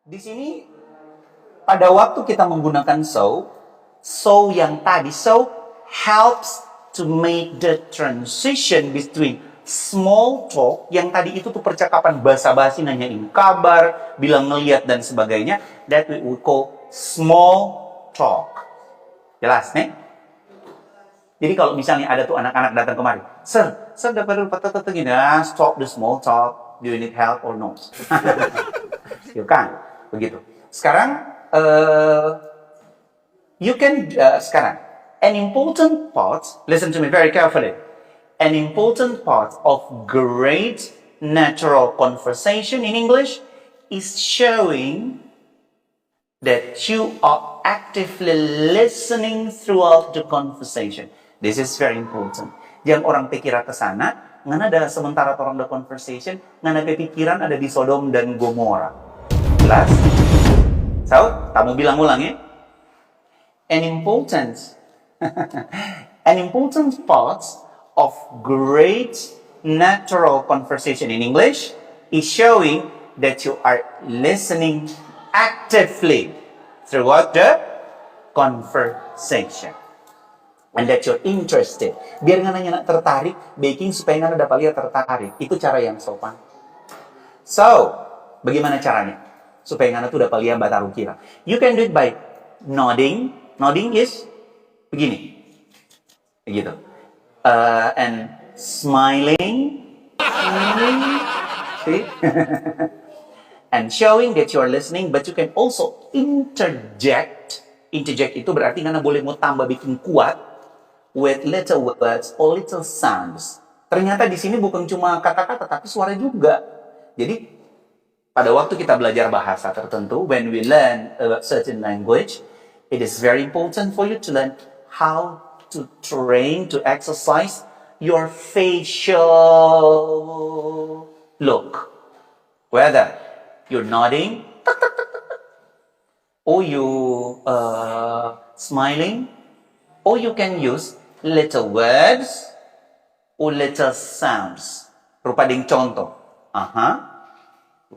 Di sini pada waktu kita menggunakan so yang tadi, so helps to make the transition between small talk yang tadi itu tuh percakapan basa-basi, nanyain kabar, bilang ngeliat dan sebagainya, that we call small talk. Jelas nih? Jadi kalau misalnya ada tuh anak-anak datang kemari, sir dapat gini, stop the small talk, do you need help or no? Yuk kan, begitu. Sekarang, sekarang, an important part, listen to me very carefully, an important part of great natural conversation in English is showing that you are actively listening throughout the conversation. This is very important. Jangan orang pikir ke sana, ngana ada sementara orang the conversation, ngana pikiran ada di Sodom dan Gomora. Jelas? So, kamu bilang ulang ya. An important part of great natural conversation in English is showing that you are listening actively throughout the conversation. And that you're interested. Biar nanya tertarik, baking supaya nggak dapat lihat tertarik. Itu cara yang sopan. So, bagaimana caranya? Supaya nggak tuh dapat lihat bataru kira. You can do it by nodding. Nodding is begini. Begitu. And smiling. See? And showing that you are listening, but you can also interject. Interject itu berarti nggak boleh mau tambah bikin kuat with little words or little sounds. Ternyata di sini bukan cuma kata-kata, tapi suara juga. Jadi pada waktu kita belajar bahasa tertentu, when we learn a certain language, it is very important for you to learn how to train, to exercise your facial look. Whether you're nodding, or you smiling, or you can use little words or little sounds. Rupa ding contoh.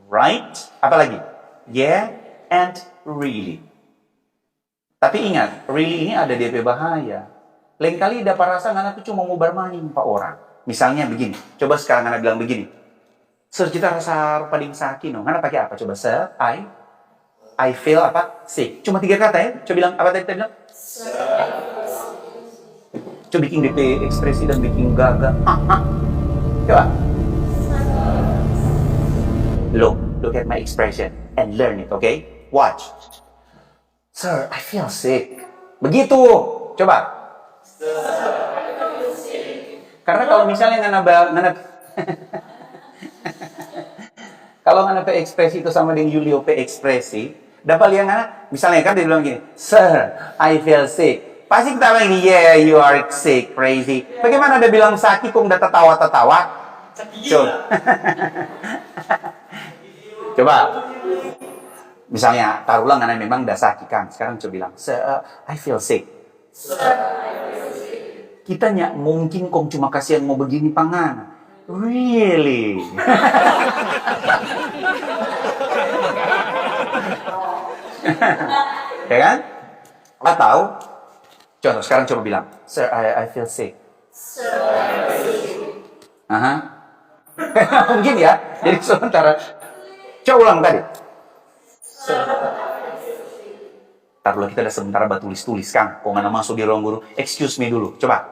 Right. Apa lagi? Yeah and really. Tapi ingat, really ini ada DP bahaya. Lain kali dapat rasa ngana tuh cuma ngobar main pak orang. Misalnya begini. Coba sekarang ngana bilang begini. Sir, kita rasa rupa ding sakit no. Ngana pakai apa? Coba sir, I feel apa? Sick. Cuma 3 kata ya. Coba bilang apa tadi kita bilang? Coba bikin DP ekspresi dan bikin gagah. Coba. Look at my expression and learn it, okay? Watch. Sir, I feel sick. Begitu. Coba. Sir, I feel sick. Karena kalau misalnya ngana kalau ngana pe ekspresi itu sama dengan Julio pe ekspresi, dapat lihat ngana, misalnya kan dia bilang gini, Sir, I feel sick. Pasti kita bilang, yeah, you are sick, crazy. Bagaimana dia bilang sakit, kok udah tertawa-tertawa? Coba. Misalnya, taruhlah ngana memang udah sakit kan. Sekarang coba bilang, Sir, I feel sick. Sir, I feel sick. Kita nyak mungkin kong cuma kasihan mau begini pangan. Really? Ya kan? Atau contoh sekarang coba bilang, Sir, I feel sick. Sir, I feel sick. Mungkin ya. Jadi sementara. Coba ulang tadi. Sir, taruhlah kita ada sementara tulis-tulis kan. Kok nggak masuk di ruang guru? Excuse me dulu. Coba.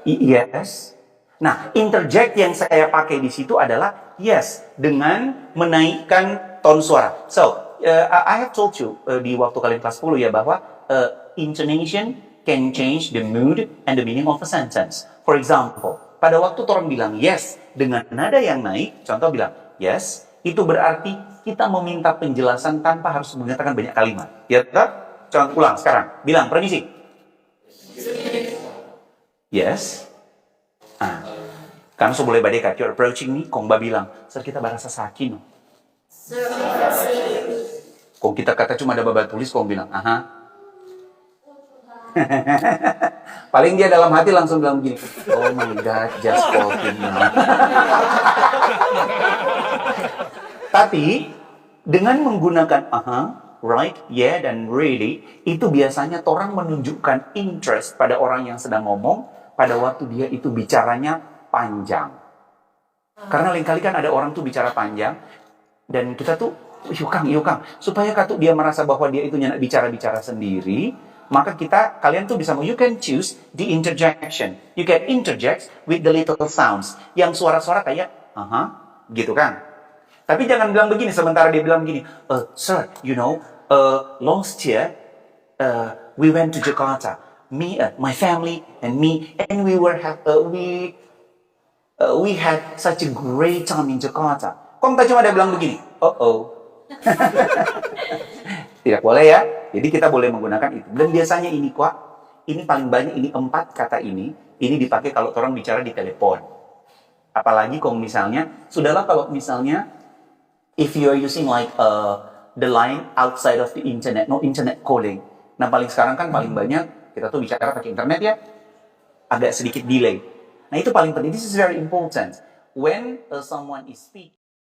Yes. Nah, interject yang saya pakai di situ adalah yes dengan menaikkan tone suara. So, I have told you di waktu kalian kelas 10 ya bahwa intonation can change the mood and the meaning of a sentence. For example, pada waktu orang bilang yes dengan nada yang naik, contoh bilang yes, itu berarti kita meminta penjelasan tanpa harus mengatakan banyak kalimat. Ya, contoh ulang sekarang. Bilang permisi. Yes. Karena so boleh badai you're approaching me, kong ba bilang, Sir, kita barasa sakit no. Sir, kong kita kata cuma ada babat tulis, kong bilang, paling dia dalam hati langsung bilang begini, oh my god, just talking now. Tapi Dengan menggunakan right, yeah, dan really, itu biasanya orang menunjukkan interest pada orang yang sedang ngomong pada waktu dia itu bicaranya panjang. Karena lain kali kan ada orang tuh bicara panjang, dan kita tuh, yukang, supaya katu dia merasa bahwa dia itu nak bicara-bicara sendiri, maka kalian tuh bisa, you can choose the interjection. You can interject with the little sounds. Yang suara-suara kayak, gitu kan. Tapi jangan bilang begini, sementara dia bilang begini, sir, you know, last year, we went to Jakarta. Me, my family, and me, and we had such a great time in Jakarta. Kok kita cuma dia bilang begini, Tidak boleh ya. Jadi kita boleh menggunakan itu. Dan biasanya ini paling banyak, ini 4 kata ini dipakai kalau orang bicara di telepon. Apalagi kalau misalnya, kalau misalnya, if you are using like the line outside of the internet, no internet calling. Nah sekarang kan paling banyak kita tuh bicara pakai internet ya, agak sedikit delay. Nah itu paling penting. This is very important when someone is speaking.